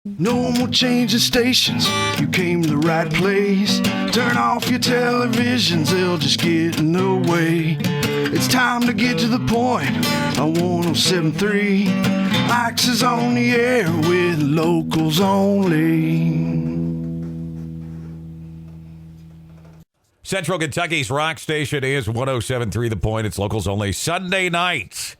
No more changing stations, you came to the right place. Turn off your televisions, they'll just get in the way. It's time to get to the point on 107.3. Ike's is on the air with locals only. Central Kentucky's rock station is 107.3 The Point. It's locals only. Sunday night.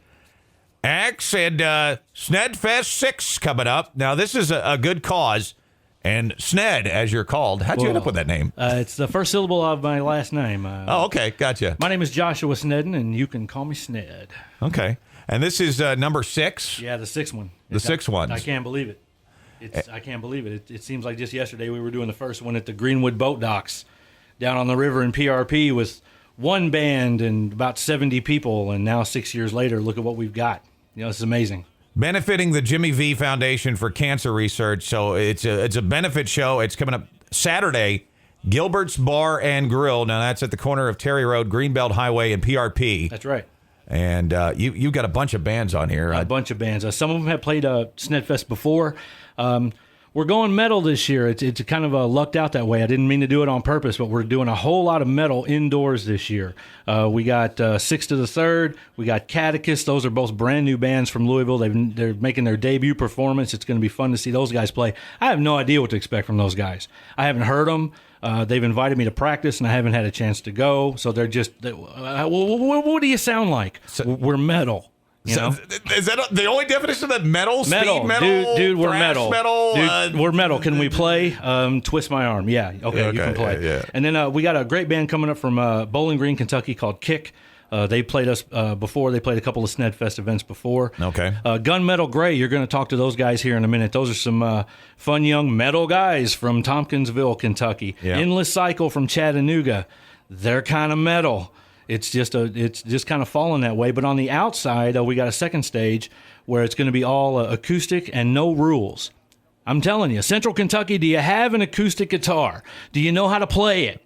Axe and SnedFest 6 coming up. Now, this is a good cause. And Sned, as you're called. How'd you end up with that name? It's the first syllable of my last name. Oh, okay. Gotcha. My name is Joshua Snedden, and you can call me Sned. Okay. And this is number 6? Yeah, the sixth one. The sixth one. I can't believe it. I can't believe it. It seems like just yesterday we were doing the first one at the Greenwood Boat Docks down on the river in PRP with one band and about 70 people. And now 6 years later, look at what we've got. You know, it's amazing. Benefiting the Jimmy V Foundation for Cancer Research. So it's a benefit show. It's coming up Saturday. Gilbert's Bar and Grill. Now, that's at the corner of Terry Road, Greenbelt Highway, and PRP. That's right. And you've got a bunch of bands on here. A bunch of bands. Some of them have played SnedFest before. We're going metal this year. It's kind of lucked out that way. I didn't mean to do it on purpose, but we're doing a whole lot of metal indoors this year. We got Six to the Third. We got Catechist. Those are both brand new bands from Louisville. They're making their debut performance. It's going to be fun to see those guys play. I have no idea what to expect from those guys. I haven't heard them. They've invited me to practice, and I haven't had a chance to go. So they're just, what do you sound like? We're metal. You know? Is that the only definition of that metal? Metal, speed metal, dude, we're metal. Metal, we're metal. Can we play? Twist my arm. Yeah, okay, you can play. Yeah. And then we got a great band coming up from Bowling Green, Kentucky called Kick. They played us before. They played a couple of SnedFest events before. Okay. Gunmetal Gray, you're going to talk to those guys here in a minute. Those are some fun young metal guys from Tompkinsville, Kentucky. Yeah. Endless Cycle from Chattanooga. They're kind of metal. It's just kind of fallen that way. But on the outside, we got a second stage where it's going to be all acoustic and no rules. I'm telling you, Central Kentucky, do you have an acoustic guitar? Do you know how to play it?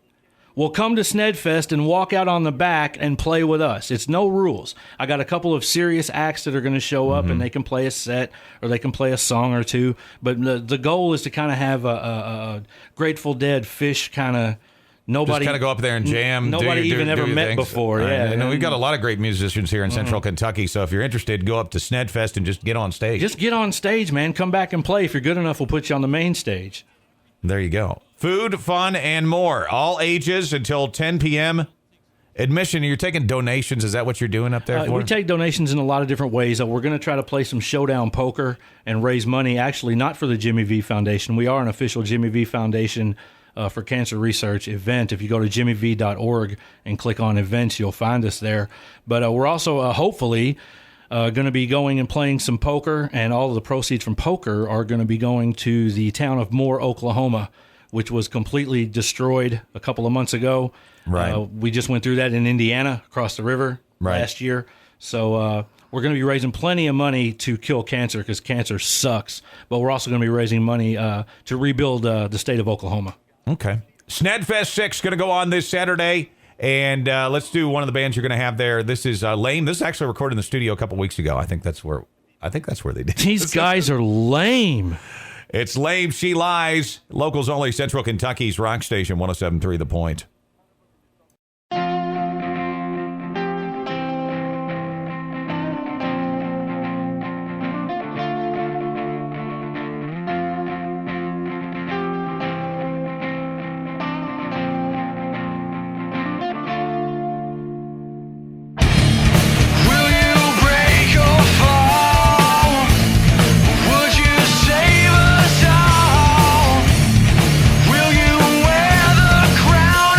Well, come to SnedFest and walk out on the back and play with us. It's no rules. I got a couple of serious acts that are going to show up, and they can play a set or they can play a song or two. But the goal is to kind of have a Grateful Dead, Fish kind of. Nobody just kind of go up there and jam. Nobody even ever met before. Yeah, and we've got a lot of great musicians here in Central Kentucky. So if you're interested, go up to SnedFest and just get on stage. Just get on stage, man. Come back and play. If you're good enough, we'll put you on the main stage. There you go. Food, fun, and more. All ages until 10 p.m. Admission. You're taking donations. Is that what you're doing up there for? We take donations in a lot of different ways. We're going to try to play some showdown poker and raise money. Actually, not for the Jimmy V Foundation. We are an official Jimmy V Foundation for Cancer Research event. If you go to jimmyv.org and click on events, you'll find us there. But we're also hopefully going to be going and playing some poker, and all of the proceeds from poker are going to be going to the town of Moore, Oklahoma, which was completely destroyed a couple of months ago. Right. We just went through that in Indiana, across the river last year. So we're going to be raising plenty of money to kill cancer, because cancer sucks. But we're also going to be raising money to rebuild the state of Oklahoma. Okay. SnedFest 6 going to go on this Saturday, and let's do one of the bands you're going to have there. This is Lame. This is actually recorded in the studio a couple weeks ago. I think that's where they did. These guys are lame. It's Lame, She Lies. Locals only. Central Kentucky's rock station 107.3 The Point. Will you wear the crown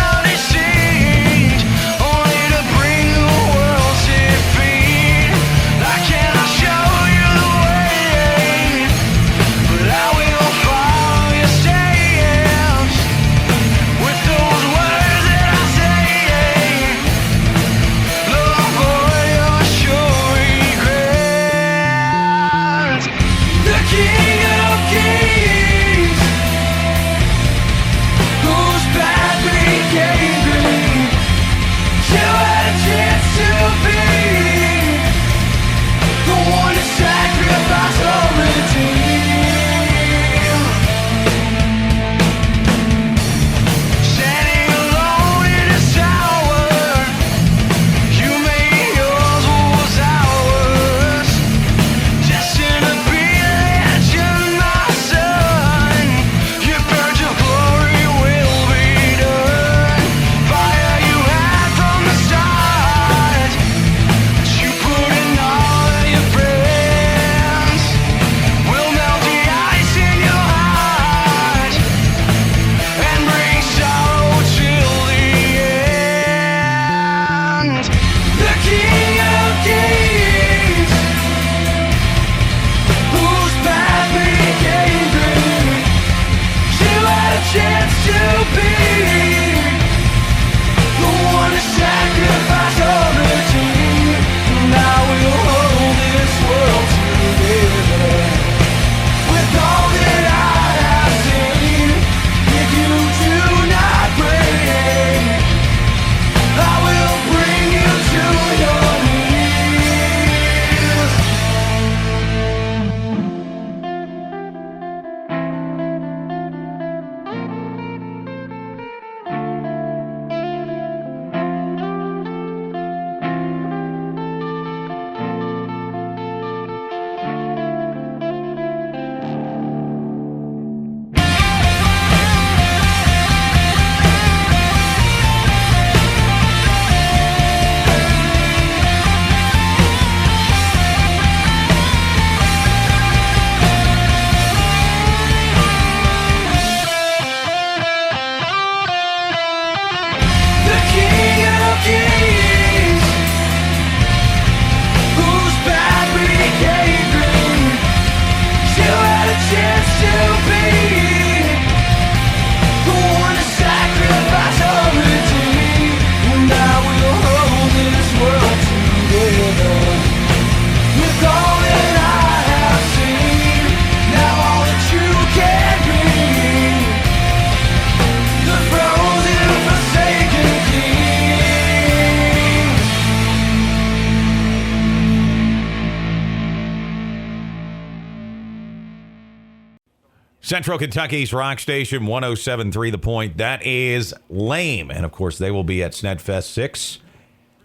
Central Kentucky's Rock Station 107.3 The Point. That is Lame. And, of course, they will be at SnedFest 6,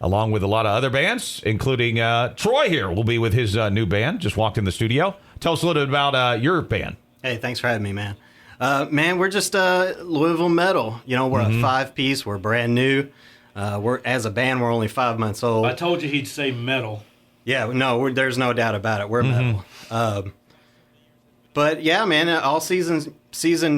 along with a lot of other bands, including Troy here will be with his new band. Just walked in the studio. Tell us a little bit about your band. Hey, thanks for having me, man. Man, we're just Louisville metal. You know, we're a 5-piece. We're brand new. As a band, we're only 5 months old. I told you he'd say metal. Yeah, no, there's no doubt about it. We're metal. But yeah, man, all seasoned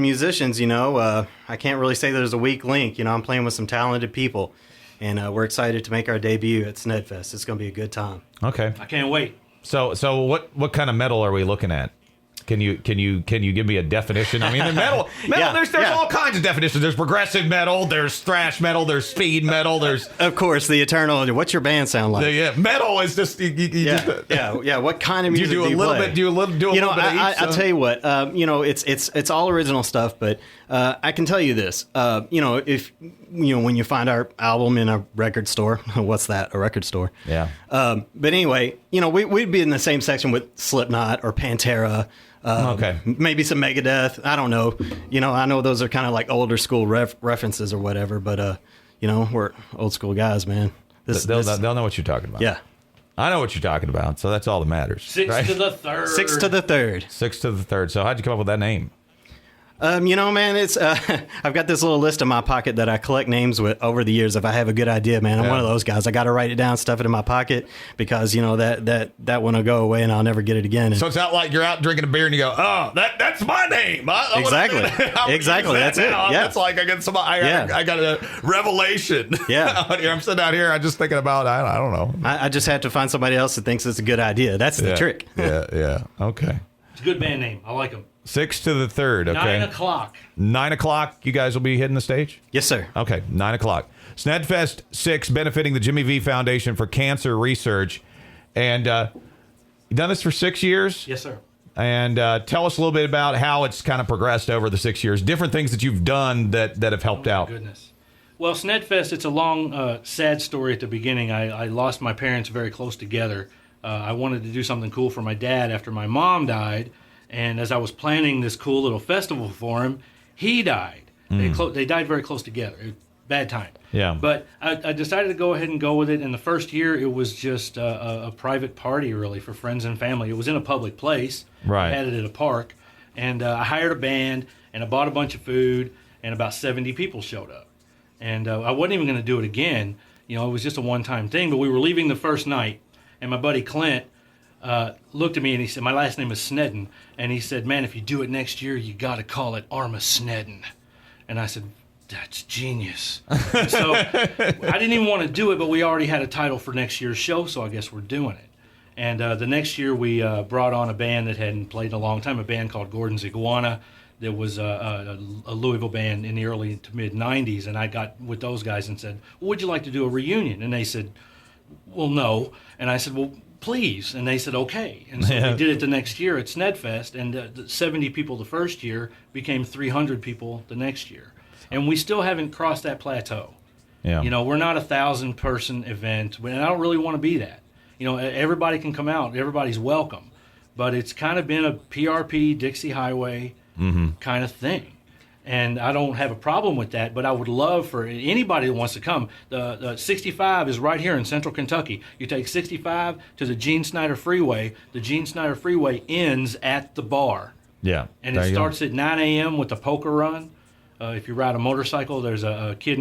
musicians, you know, I can't really say there's a weak link. You know, I'm playing with some talented people, and we're excited to make our debut at SnedFest. It's going to be a good time. Okay. I can't wait. So what kind of metal are we looking at? Can you give me a definition? I mean, in metal, Yeah, there's yeah. all kinds of definitions. There's progressive metal, there's thrash metal, there's speed metal, there's Of course, the eternal. What's your band sound like? metal is just Yeah. What kind of Do you music do a little play? bit? Do you do a You know, little bit of each? I'll tell you what. You know, it's all original stuff, but I can tell you this. You know, if when you find our album in a record store, what's that? A record store? Yeah. But anyway, you know, we'd be in the same section with Slipknot or Pantera. Okay. Maybe some Megadeth. I don't know. You know, I know those are kind of like older school references or whatever, but you know, we're old school guys, man. They'll know what you're talking about. Yeah. I know what you're talking about, so that's all that matters. 6 right? to the third. 6 to the 3rd. 6 to the 3rd. So how'd you come up with that name? You know, man, it's I've got this little list in my pocket that I collect names with over the years. If I have a good idea, man, I'm one of those guys. I got to write it down, stuff it in my pocket, because you know that one will go away and I'll never get it again. And So it's not like you're out drinking a beer and you go, "Oh, that's my name." Exactly. Exactly. That's it. Now. Yeah. That's like I got a revelation. Yeah. Out here. I'm sitting out here. I'm just thinking about I don't know. I just have to find somebody else that thinks it's a good idea. That's the trick. Yeah. Okay. It's a good band name. I like them. 6 to the 3rd. Okay. 9 o'clock. 9 o'clock. You guys will be hitting the stage. Yes, sir. Okay, 9 o'clock. SnedFest 6, benefiting the Jimmy V Foundation for Cancer Research. And you've done this for 6 years? Yes, sir. And tell us a little bit about how it's kind of progressed over the 6 years. Different things that you've done that have helped out. Goodness. Well, SnedFest, it's a long, sad story at the beginning. I lost my parents very close together. I wanted to do something cool for my dad after my mom died. And as I was planning this cool little festival for him, he died. They died very close together. Bad time. Yeah. But I decided to go ahead and go with it. And the first year, it was just a private party, really, for friends and family. It was in a public place. Right. I had it at a park. And I hired a band, and I bought a bunch of food, and about 70 people showed up. And I wasn't even going to do it again. You know, it was just a one-time thing. But we were leaving the first night, and my buddy Clint looked at me and he said, my last name is Snedden, and he said, man, if you do it next year, you got to call it Arma Snedden. And I said, that's genius. And so I didn't even want to do it, but we already had a title for next year's show, so I guess we're doing it. And the next year we brought on a band that hadn't played in a long time, a band called Gordon's Iguana. That was a Louisville band in the early to mid 90s, and I got with those guys and said, well, would you like to do a reunion? And they said, well, no. And I said, well, please. And they said, okay. And so we did it the next year at SnedFest, and the 70 people the first year became 300 people the next year. And we still haven't crossed that plateau. Yeah. You know, we're not a 1,000-person event, and I don't really want to be that. You know, everybody can come out. Everybody's welcome. But it's kind of been a PRP, Dixie Highway kind of thing. And I don't have a problem with that, but I would love for anybody that wants to come. The 65 is right here in central Kentucky. You take 65 to the Gene Snyder Freeway. The Gene Snyder Freeway ends at the bar. Yeah. And it starts at 9 a.m. with the poker run. If you ride a motorcycle, there's a kid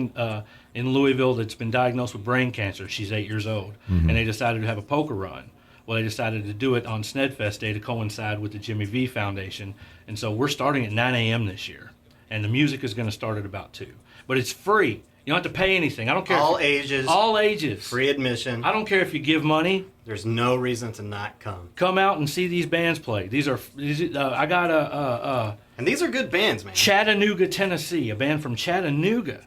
in Louisville that's been diagnosed with brain cancer. She's 8 years old. And they decided to have a poker run. Well, they decided to do it on SnedFest Day to coincide with the Jimmy V Foundation. And so we're starting at 9 a.m. this year. And the music is going to start at about 2. But it's free. You don't have to pay anything. I don't care. All ages. All ages. Free admission. I don't care if you give money. There's no reason to not come. Come out and see these bands play. I got And these are good bands, man. Chattanooga, Tennessee. A band from Chattanooga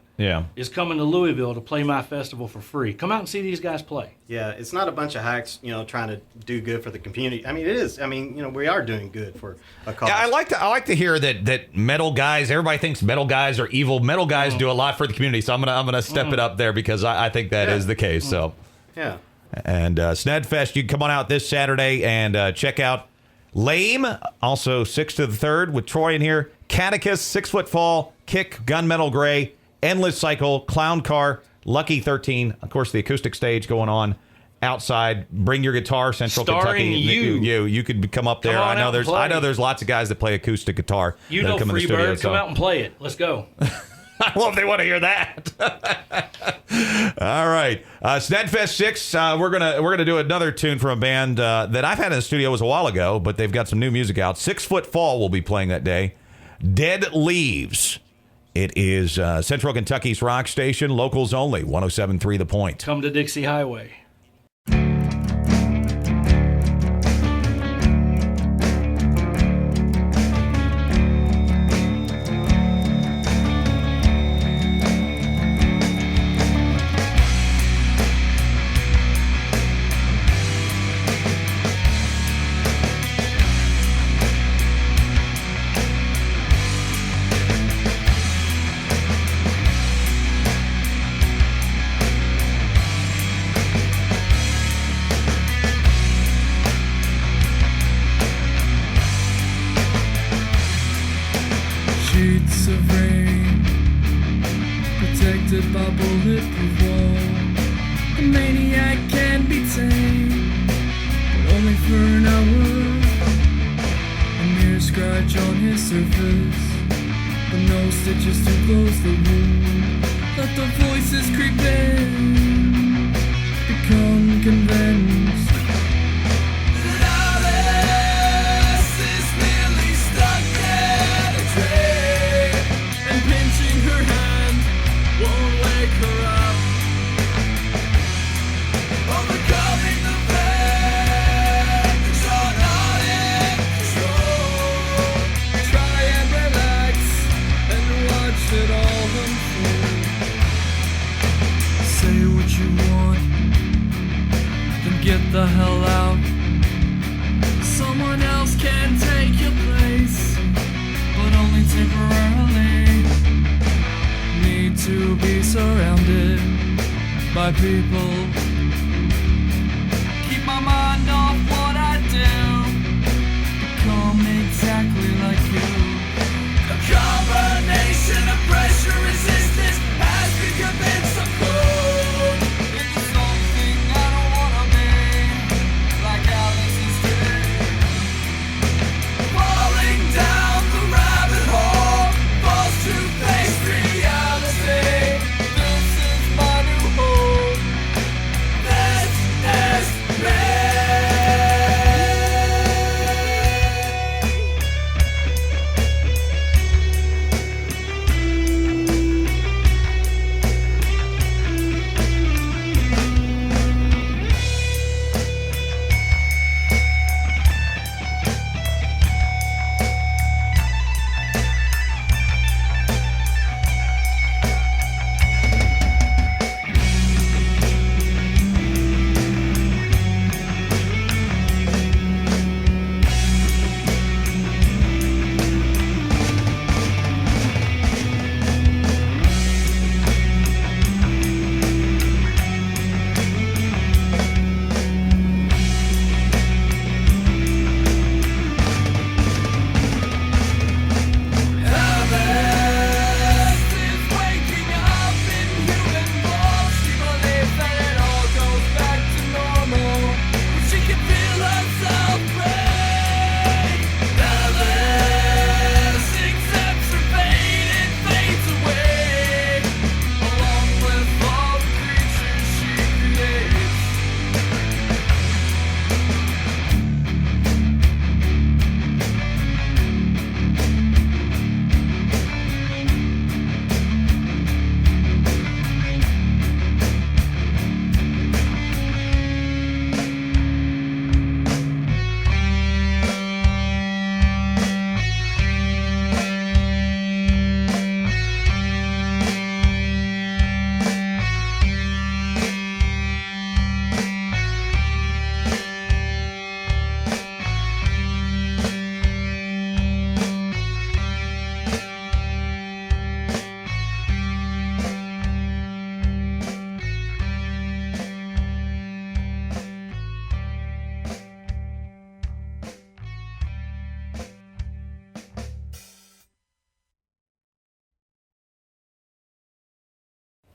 is coming to Louisville to play my festival for free. Come out and see these guys play. Yeah, it's not a bunch of hacks, you know, trying to do good for the community. I mean, it is. I mean, you know, we are doing good for a cause. Yeah, I like to hear that metal guys. Everybody thinks metal guys are evil. Metal guys do a lot for the community. So I'm gonna step it up there because I think that is the case. So yeah. and SnedFest, you can come on out this Saturday and check out Lame, also 6 to the 3rd with Troy in here. Catechist, 6 Foot Fall, Kick, Gunmetal Gray, Endless Cycle, Clown Car, Lucky 13. Of course, the acoustic stage going on outside. Bring your guitar, Central Starring Kentucky. You could come up there. Come on out and play. I know there's lots of guys that play acoustic guitar. You that know, come in the studio, Freebird, come out and play it. Let's go. Well, if they want to hear that. All right. Snedfest 6, we're gonna do another tune from a band that I've had in the studio was a while ago, but they've got some new music out. 6 Foot Fall will be playing that day. Dead Leaves. It is Central Kentucky's rock station, locals only, 107.3 The Point. Come to Dixie Highway. Sheets of rain, protected by bulletproof wall. A maniac can be tamed, but only for an hour. A mere scratch on his surface, but no stitches to close the wound. Let the voices creep in, become convinced. Get the hell out. Someone else can take your place, but only temporarily. Need to be surrounded by people. Keep my mind off what I do. Become exactly like you. A combination of pressure resistance has become so cold.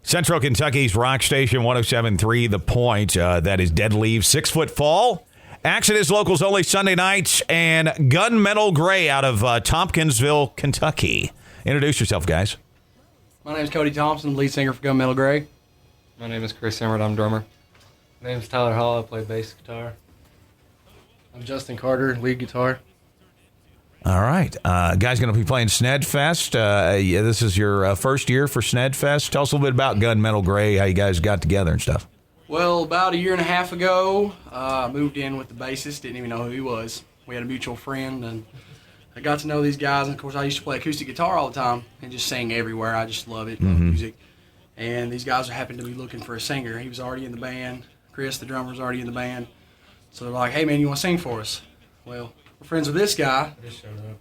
Central Kentucky's Rock Station 107.3, The Point. That is Dead Leaves, 6 Foot Fall. Accidents locals only Sunday nights, and Gunmetal Gray out of Tompkinsville, Kentucky. Introduce yourself, guys. My name is Cody Thompson, lead singer for Gunmetal Gray. My name is Chris Emmert, I'm drummer. My name is Tyler Hall, I play bass guitar. I'm Justin Carter, lead guitar. All right. Guys going to be playing SnedFest. Yeah, this is your first year for SnedFest. Tell us a little bit about Gunmetal Gray, how you guys got together and stuff. Well, about a year and a half ago, I moved in with the bassist, didn't even know who he was. We had a mutual friend, and I got to know these guys. And, of course, I used to play acoustic guitar all the time and just sing everywhere. I just love it, love music. And these guys happened to be looking for a singer. He was already in the band. Chris, the drummer, was already in the band. So they're like, hey, man, you want to sing for us? Well, we're friends with this guy,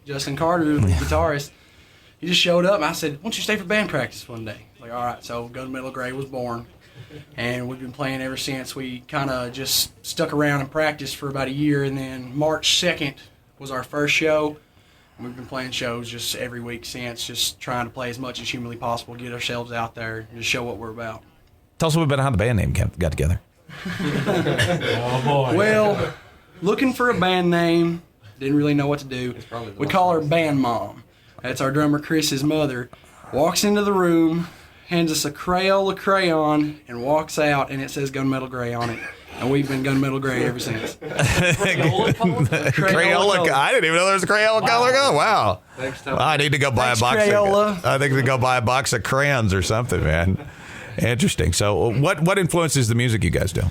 Justin Carter, the guitarist. He just showed up, and I said, why don't you stay for band practice one day? Like, all right, so Gunmetal Gray was born, and we've been playing ever since. We kind of just stuck around and practiced for about a year, and then March 2nd was our first show. And we've been playing shows just every week since, just trying to play as much as humanly possible, get ourselves out there, and just show what we're about. Tell us a little bit about how the band name got together. Oh, boy. Well, looking for a band name, didn't really know what to do. We call her Band Mom. That's our drummer Chris's mother. Walks into the room, hands us a Crayola crayon, and walks out, and it says Gunmetal Gray on it. And we've been Gunmetal Gray ever since. Crayola. I didn't even know there was a Crayola color. Oh, wow. I need to go buy a box. Crayola. I think to go buy a box of crayons or something, man. Interesting. So, what influences the music you guys do?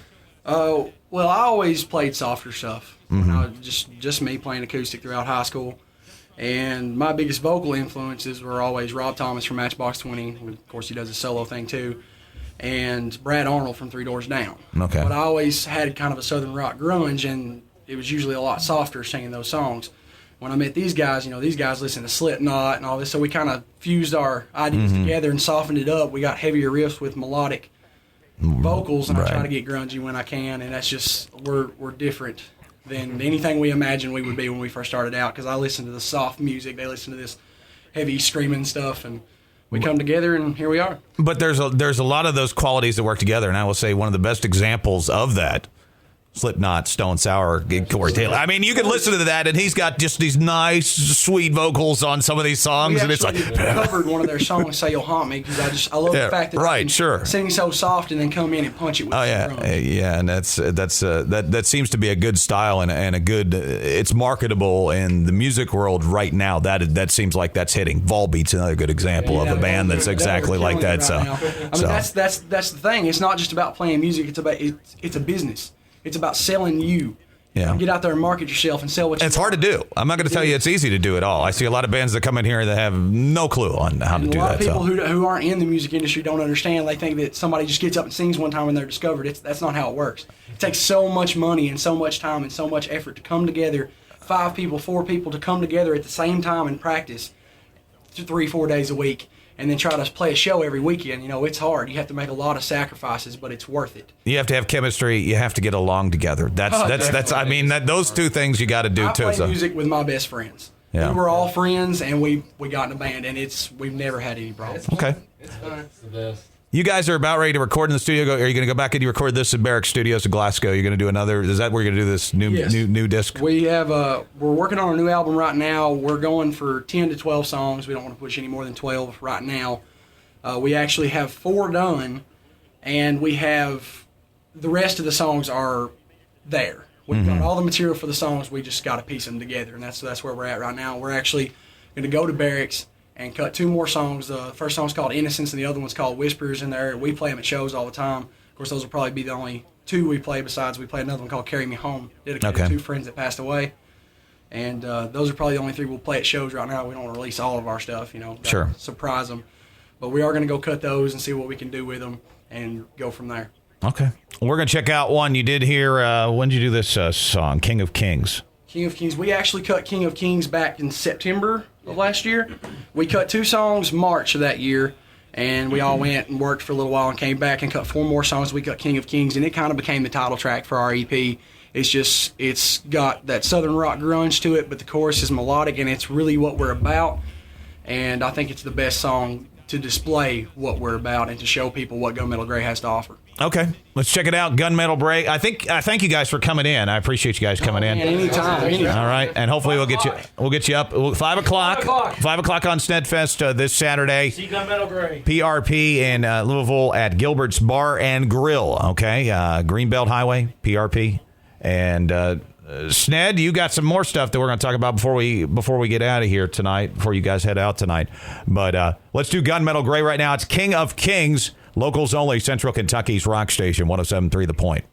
Well, I always played softer stuff. I was just me playing acoustic throughout high school. And my biggest vocal influences were always Rob Thomas from Matchbox 20. Of course, he does a solo thing too. And Brad Arnold from Three Doors Down. Okay. But I always had kind of a southern rock grunge, and it was usually a lot softer singing those songs. When I met these guys, these guys listen to Slipknot and all this, so we kind of fused our ideas together and softened it up. We got heavier riffs with melodic vocals, and I try to get grungy when I can, and that's just, we're different than anything we imagined we would be when we first started out, because I listen to the soft music, they listen to this heavy screaming stuff, and we come together, and here we are. But there's a lot of those qualities that work together, and I will say one of the best examples of that, Slipknot, Stone Sour, Corey Taylor. I mean, you can listen to that, and he's got just these nice, sweet vocals on some of these songs, and it's like covered one of their songs, "Say You'll Haunt Me," because I love the fact that they can sing so soft and then come in and punch it with drums. And that seems to be a good style and a good. It's marketable in the music world right now. That seems like that's hitting. Volbeat's another good example of a band that's exactly like that. That's the thing. It's not just about playing music. It's a business. It's about selling you. Yeah. Get out there and market yourself and sell what you It's hard to do. I'm not going to tell you it's easy to do at all. I see a lot of bands that come in here that have no clue on how to do that. A lot of people who aren't in the music industry don't understand. They think that somebody just gets up and sings one time and they're discovered. That's not how it works. It takes so much money and so much time and so much effort to come together, 5 people, 4 people to come together at the same time and practice 3-4 days a week, and then try to play a show every weekend. It's hard. You have to make a lot of sacrifices, but it's worth it. You have to have chemistry. You have to get along together. That's. I mean, those two things you got to do too. I play music with my best friends. Yeah. We were all friends, and we got in a band, and we've never had any problems. Okay. It's fun. It's the best. You guys are about ready to record in the studio. Are you going to go back and you record this at Barrack Studios in Glasgow? You're going to do another. Is that where you're going to do this new disc? We have. We're working on a new album right now. We're going for 10 to 12 songs. We don't want to push any more than 12 right now. We actually have 4 done, and we have the rest of the songs are there. We've got all the material for the songs. We just got to piece them together, and that's where we're at right now. We're actually going to go to Barracks and cut 2 more songs. The first song's called Innocence, and the other one's called Whispers. In there, we play them at shows all the time. Of course, those will probably be the only 2 we play. Besides, we play another one called Carry Me Home, dedicated to 2 friends that passed away. And those are probably the only 3 we'll play at shows right now. We don't want to release all of our stuff, Sure. Surprise them. But we are going to go cut those and see what we can do with them and go from there. Okay. We're going to check out one you did here. When did you do this song, King of Kings? King of Kings. We actually cut King of Kings back in September of last year. We cut 2 songs March of that year, and we all went and worked for a little while and came back and cut 4 more songs. We cut King of Kings, and it kind of became the title track for our EP. It's got that southern rock grunge to it, but the chorus is melodic, and it's really what we're about. And I think it's the best song to display what we're about and to show people what Gunmetal Gray has to offer. Okay, let's check it out. Gunmetal Gray. I thank you guys for coming in. I appreciate you guys coming in. Anytime. All right, and hopefully we'll get you up 5 o'clock. 5 o'clock on SnedFest this Saturday. See Gunmetal Gray. PRP in Louisville at Gilbert's Bar and Grill. Okay, Greenbelt Highway, PRP, and Sned. You got some more stuff that we're going to talk about before we get out of here tonight. Before you guys head out tonight, but let's do Gunmetal Gray right now. It's King of Kings, locals only, Central Kentucky's rock station, 107.3 The Point.